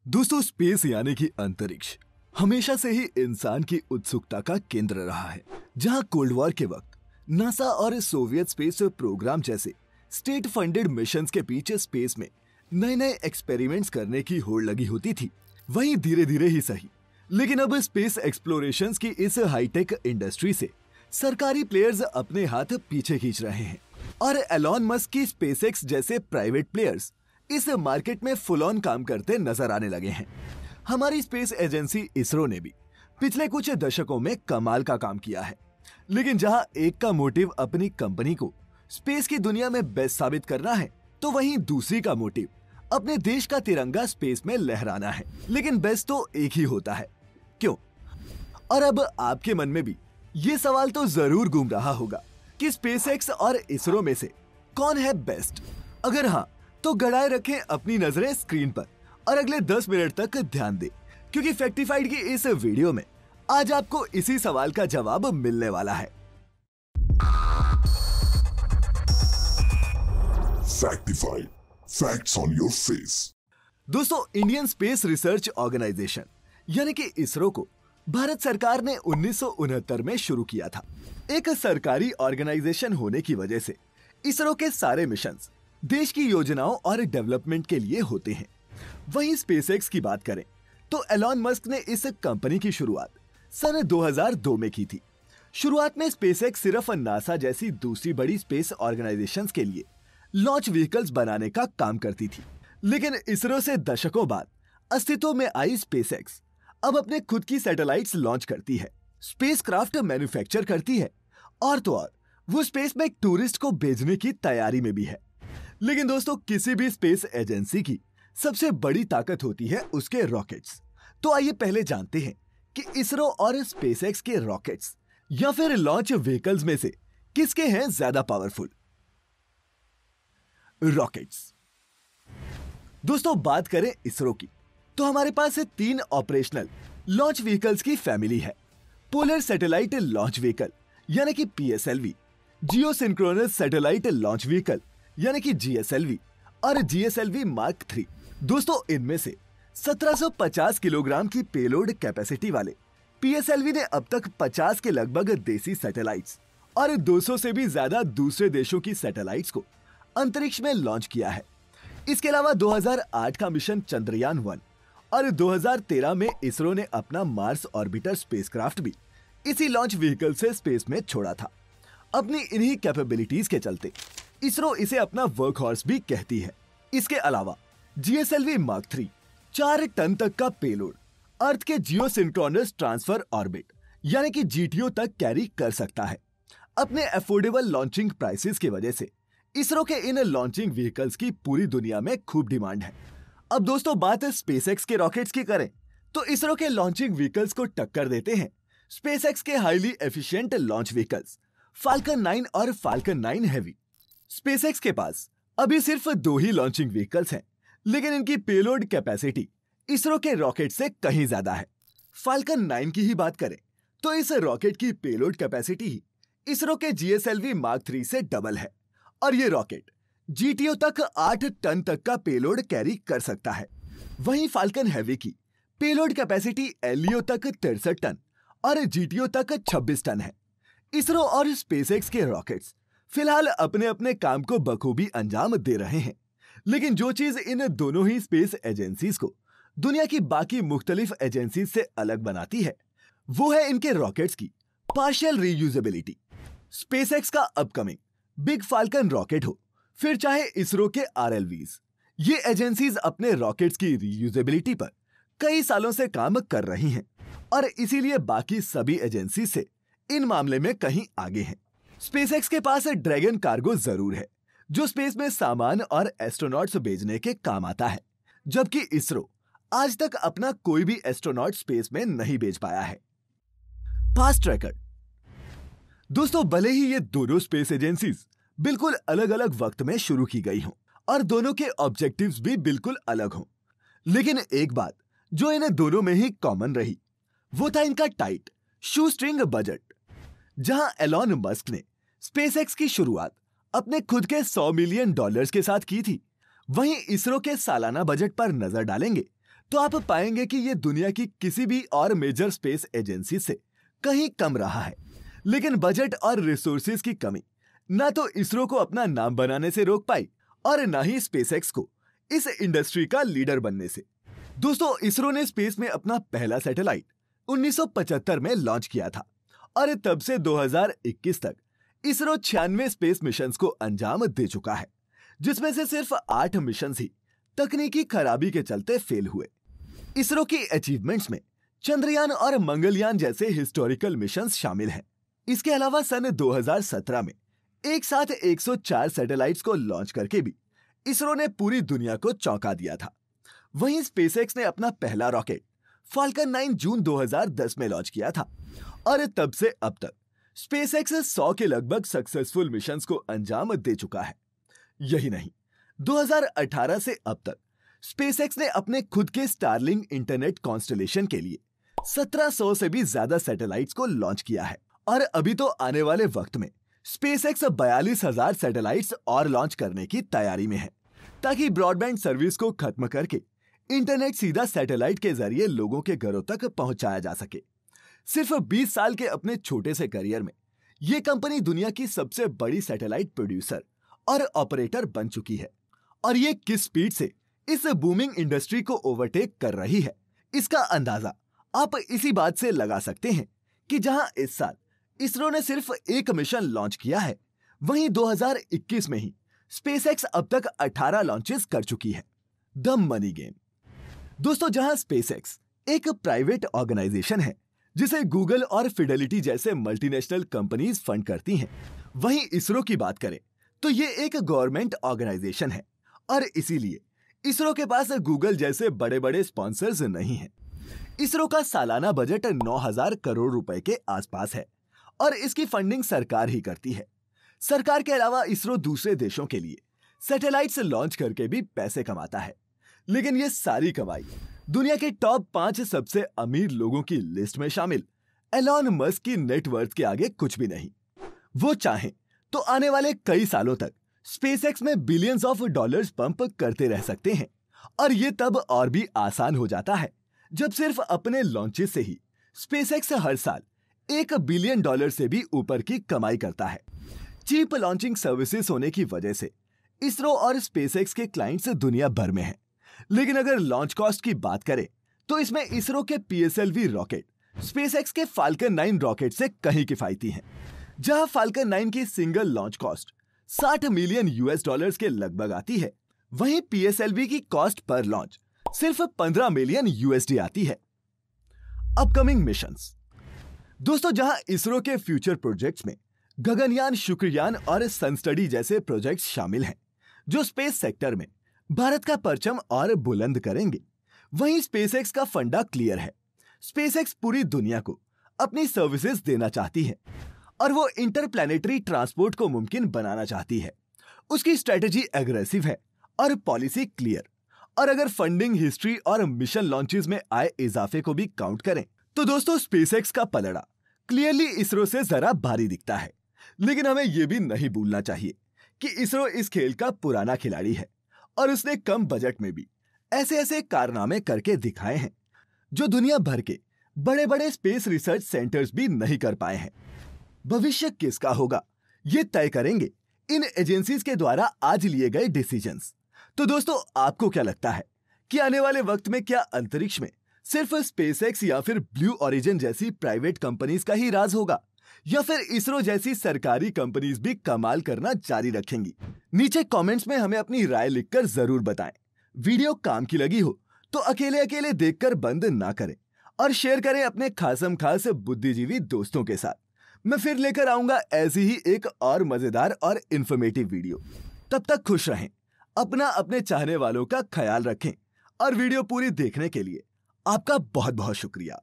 दोस्तों, स्पेस यानी कि अंतरिक्ष हमेशा से ही इंसान की उत्सुकता का केंद्र रहा है। जहां कोल्ड वॉर के वक्त नासा और सोवियत स्पेस प्रोग्राम जैसे स्टेट फंडेड मिशंस के पीछे स्पेस में नए नए एक्सपेरिमेंट्स करने की होड़ लगी होती थी, वहीं धीरे धीरे ही सही, लेकिन अब स्पेस एक्सप्लोरेशंस की इस हाईटेक इंडस्ट्री से सरकारी प्लेयर्स अपने हाथ पीछे खींच रहे हैं और एलॉन मस्क की स्पेसएक्स जैसे प्राइवेट प्लेयर्स इस मार्केट में फुल ऑन काम करते नजर आने लगे हैं। हमारी स्पेस एजेंसी इसरो ने भी पिछले कुछ दशकों में कमाल का काम किया है, लेकिन जहां एक का मोटिव अपनी कंपनी को स्पेस की दुनिया में बेस्ट साबित करना है, तो वहीं दूसरी का मोटिव अपने देश का तिरंगा स्पेस में लहराना है। लेकिन बेस्ट तो एक ही होता है, क्यों? और अब आपके मन में भी ये सवाल तो जरूर घूम रहा होगा कि स्पेसएक्स और इसरो में से कौन है बेस्ट। अगर हाँ, तो गड़ाए रखें अपनी नजरें स्क्रीन पर और अगले 10 मिनट तक ध्यान दें, क्योंकि फैक्टिफाइड की इस वीडियो में आज आपको इसी सवाल का जवाब मिलने वाला है। फैक्टिफाइड, फैक्ट्स ऑन योर फेस। दोस्तों, इंडियन स्पेस रिसर्च ऑर्गेनाइजेशन यानी कि इसरो को भारत सरकार ने 1969 में शुरू किया था। एक सरकारी ऑर्गेनाइजेशन होने की वजह से इसरो के सारे मिशंस देश की योजनाओं और डेवलपमेंट के लिए होते हैं। वहीं स्पेसएक्स की बात करें तो एलॉन मस्क ने इस कंपनी की शुरुआत सन 2002 में की थी। शुरुआत में स्पेसएक्स सिर्फ नासा जैसी दूसरी बड़ी स्पेस ऑर्गेनाइजेशंस के लिए लॉन्च व्हीकल्स बनाने का काम करती थी, लेकिन इसरो से दशकों बाद अस्तित्व में आई स्पेसएक्स अब अपने खुद की सैटेलाइट्स लॉन्च करती है, स्पेसक्राफ्ट मैन्युफैक्चर करती है और तो और वो स्पेस में टूरिस्ट को भेजने की तैयारी में भी है। लेकिन दोस्तों, किसी भी स्पेस एजेंसी की सबसे बड़ी ताकत होती है उसके रॉकेट्स। तो आइए पहले जानते हैं कि इसरो और स्पेसएक्स के रॉकेट्स या फिर लॉन्च व्हीकल्स में से किसके हैं ज्यादा पावरफुल। रॉकेट्स। दोस्तों, बात करें इसरो की तो हमारे पास 3 ऑपरेशनल लॉन्च व्हीकल्स की फैमिली है। पोलर सैटेलाइट लॉन्च व्हीकल यानी कि पीएसएलवी, जियो सिंक्रोनस सैटेलाइट लॉन्च व्हीकल यानी कि जीएसएलवी और जीएसएलवी मार्क 3। दोस्तों, इनमें से 1750 किलोग्राम की पेलोड कैपेसिटी वाले पीएसएलवी ने अब तक 50 के लगभग देसी सैटेलाइट्स और 200 से भी ज्यादा दूसरे देशों की सैटेलाइट्स को अंतरिक्ष में लॉन्च किया है। इसके अलावा 2008 का मिशन चंद्रयान 1 और 2013 में इसरो ने अपना मार्स ऑर्बिटर स्पेसक्राफ्ट भी इसी लॉन्च व्हीकल से स्पेस में छोड़ा था। अपनी इन्हीं कैपेबिलिटीज के चलते इसरो इसे अपना वर्क हॉर्स भी कहती है। इसके अलावा जीएसएलवी मार्क 3 4 टन तक का पेलोड अर्थ के जियो सिंक्रोनस ट्रांसफर ऑर्बिट यानी कि जीटीओ तक कैरी कर सकता है। अपने अफोर्डेबल लॉन्चिंग प्राइसेस की वजह से इसरो के इन लॉन्चिंग व्हीकल्स की पूरी दुनिया में खूब डिमांड है। अब दोस्तों, बात स्पेसएक्स के रॉकेट्स की करें तो इसरो के लॉन्चिंग व्हीकल्स को टक्कर देते हैं स्पेसएक्स के highly efficient launch vehicles falcon 9 और फाल्कन 9 हेवी। स्पेसएक्स के पास अभी सिर्फ 2 ही लॉन्चिंग व्हीकल्स हैं, लेकिन इनकी पेलोड कैपेसिटी इसरो के रॉकेट से कहीं ज्यादा है। फाल्कन 9 की ही बात करें तो इस रॉकेट की पेलोड कैपेसिटी ही इसरो के जीएसएलवी मार्क 3 से डबल है और ये रॉकेट जीटीओ तक 8 टन तक का पेलोड कैरी कर सकता है। वहीं फाल्कन हेवी की पेलोड कैपेसिटी एलईओ तक 63 टन और जीटीओ तक 26 टन है। इसरो और स्पेसएक्स के रॉकेट्स फिलहाल अपने अपने काम को बखूबी अंजाम दे रहे हैं, लेकिन जो चीज इन दोनों ही स्पेस एजेंसीज को दुनिया की बाकी मुख्तलिफ एजेंसीज से अलग बनाती है, वो है इनके रॉकेट्स की पार्शियल रीयूजेबिलिटी। स्पेसएक्स का अपकमिंग बिग फाल्कन रॉकेट हो, फिर चाहे इसरो के आरएलवीज, ये एजेंसीज अपने रॉकेट्स की रीयूजेबिलिटी पर कई सालों से काम कर रही हैं और इसीलिए बाकी सभी एजेंसी से इन मामले में कहीं आगे हैं। स्पेसएक्स के पास ड्रैगन कार्गो जरूर है, जो स्पेस में सामान और एस्ट्रोनॉट्स भेजने के काम आता है, जबकि इसरो आज तक अपना कोई भी एस्ट्रोनॉट स्पेस में नहीं भेज पाया है। Fast tracker. दोस्तों, भले ही ये दोनों स्पेस एजेंसीज बिल्कुल अलग अलग वक्त में शुरू की गई हों और दोनों के ऑब्जेक्टिव्स भी बिल्कुल अलग हों, लेकिन एक बात जो इन्हें दोनों में ही कॉमन रही, वो था इनका टाइट शू स्ट्रिंग बजट। जहां एलॉन मस्क ने स्पेसएक्स की शुरुआत अपने खुद के $100 मिलियन के साथ की थी, वहीं इसरो के सालाना बजट पर नजर डालेंगे तो आप पाएंगे कि ये दुनिया की किसी भी और मेजर स्पेस एजेंसी से कहीं कम रहा है। लेकिन बजट और रिसोर्सेज की कमी ना तो इसरो को अपना नाम बनाने से रोक पाई और ना ही स्पेसएक्स को इस इंडस्ट्री का लीडर बनने से। दोस्तों, इसरो ने स्पेस में अपना पहला सैटेलाइट 1975 में लॉन्च किया था और तब से 2021 तक इसरो 96 स्पेस मिशंस को अंजाम दे चुका है, जिसमें से सिर्फ 8 मिशंस ही तकनीकी खराबी के चलते फेल हुए। इसरो की अचीवमेंट्स में चंद्रयान और मंगलयान जैसे हिस्टोरिकल मिशंस शामिल हैं। इसके अलावा सन 2017 में एक साथ 104 सैटेलाइट्स को लॉन्च करके भी इसरो ने पूरी दुनिया को चौंका दिया था। वहीं स्पेसएक्स ने अपना पहला रॉकेट फाल्कन 9 जून 2010 में लॉन्च किया था और तब से अब तक स्पेसएक्स 100 के लगभग सक्सेसफुल मिशंस को अंजाम दे चुका है। यही नहीं, 2018 से अब तक स्पेसएक्स ने अपने खुद के स्टारलिंक इंटरनेट कॉन्स्टलेशन के लिए 1700 से भी ज्यादा सैटेलाइट्स को लॉन्च किया है और अभी तो आने वाले वक्त में स्पेसएक्स 42,000 सैटेलाइट्स और लॉन्च करने की तैयारी में है, ताकि ब्रॉडबैंड सर्विस को खत्म करके इंटरनेट सीधा सैटेलाइट के जरिए लोगों के घरों तक पहुंचाया जा सके। सिर्फ 20 साल के अपने छोटे से करियर में ये कंपनी दुनिया की सबसे बड़ी सैटेलाइट प्रोड्यूसर और ऑपरेटर बन चुकी है और ये किस स्पीड से इस बूमिंग इंडस्ट्री को ओवरटेक कर रही है, इसका अंदाजा आप इसी बात से लगा सकते हैं कि जहां इस साल इसरो ने सिर्फ एक मिशन लॉन्च किया है, वहीं 2021 में ही स्पेसएक्स अब तक 18 लॉन्चेस कर चुकी है। The money game. दोस्तों, जहां स्पेसएक्स एक प्राइवेट ऑर्गेनाइजेशन है जिसे गूगल और फिडेलिटी जैसे मल्टीनेशनल कंपनीज फंड करती हैं, वहीं इसरो की बात करें तो ये एक गवर्नमेंट ऑर्गेनाइजेशन है और इसीलिए इसरो के पास गूगल जैसे बड़े बड़े स्पॉन्सर्स नहीं हैं। इसरो का सालाना बजट 9,000 करोड़ रुपए के आसपास है और इसकी फंडिंग सरकार ही करती है। सरकार के अलावा इसरो दूसरे देशों के लिए सैटेलाइट्स लॉन्च करके भी पैसे कमाता है, लेकिन ये सारी कमाई दुनिया के टॉप 5 सबसे अमीर लोगों की लिस्ट में शामिल एलॉन मस्क की नेटवर्थ के आगे कुछ भी नहीं। वो चाहें तो आने वाले कई सालों तक स्पेसएक्स में बिलियंस ऑफ डॉलर्स पंप करते रह सकते हैं और ये तब और भी आसान हो जाता है जब सिर्फ अपने लॉन्चेस से ही स्पेसएक्स हर साल $1 बिलियन से भी ऊपर की कमाई करता है। चीप लॉन्चिंग सर्विसेज होने की वजह से इसरो और स्पेसएक्स के क्लाइंट्स दुनिया भर में हैं। लेकिन अगर लॉन्च कॉस्ट की बात करें तो इसमें इसरो के PSLV रॉकेट स्पेसएक्स के फाल्कन 9 रॉकेट से कहीं किफायती हैं। जहां फाल्कन 9 की सिंगल लॉन्च कॉस्ट $60 मिलियन के लगभग आती है, वहीं PSLV की कॉस्ट पर लॉन्च सिर्फ $15 मिलियन आती है। Upcoming missions. दोस्तों, जहां इसरो के फ्यूचर प्रोजेक्ट्स में गगनयान, शुक्रयान और सनस्टडी जैसे प्रोजेक्ट्स शामिल हैं जो स्पेस सेक्टर में भारत का परचम और बुलंद करेंगे, वहीं स्पेसएक्स का फंडा क्लियर है। स्पेसएक्स पूरी दुनिया को अपनी सर्विसेज देना चाहती है और वो इंटरप्लैनेटरी ट्रांसपोर्ट को मुमकिन बनाना चाहती है। उसकी स्ट्रेटेजी एग्रेसिव है और पॉलिसी क्लियर। और अगर फंडिंग हिस्ट्री और मिशन लॉन्चेस में आए इजाफे को भी काउंट करें तो दोस्तों, स्पेसएक्स का पलड़ा क्लियरली इसरो से जरा भारी दिखता है। लेकिन हमें यह भी नहीं भूलना चाहिए कि इसरो इस खेल का पुराना खिलाड़ी है और उसने कम बजट में भी ऐसे ऐसे कारनामे करके दिखाए हैं जो दुनिया भर के बड़े बड़े स्पेस रिसर्च सेंटर्स भी नहीं कर पाए हैं। भविष्य किसका होगा, ये तय करेंगे इन एजेंसीज के द्वारा आज लिए गए डिसीजंस। तो दोस्तों, आपको क्या लगता है कि आने वाले वक्त में क्या अंतरिक्ष में सिर्फ स्पेसएक्स या फिर ब्लू ओरिजिन जैसी प्राइवेट कंपनीज का ही राज होगा, या फिर इसरो जैसी सरकारी कंपनीज भी कमाल करना जारी रखेंगी? नीचे कमेंट्स में हमें अपनी राय लिखकर जरूर बताएं। वीडियो काम की लगी हो तो अकेले अकेले देखकर बंद ना करें और शेयर करें अपने खासम खास बुद्धिजीवी दोस्तों के साथ। मैं फिर लेकर आऊंगा ऐसी ही एक और मजेदार और इंफॉर्मेटिव वीडियो। तब तक खुश रहें, अपना अपने चाहने वालों का ख्याल रखें और वीडियो पूरी देखने के लिए आपका बहुत बहुत शुक्रिया।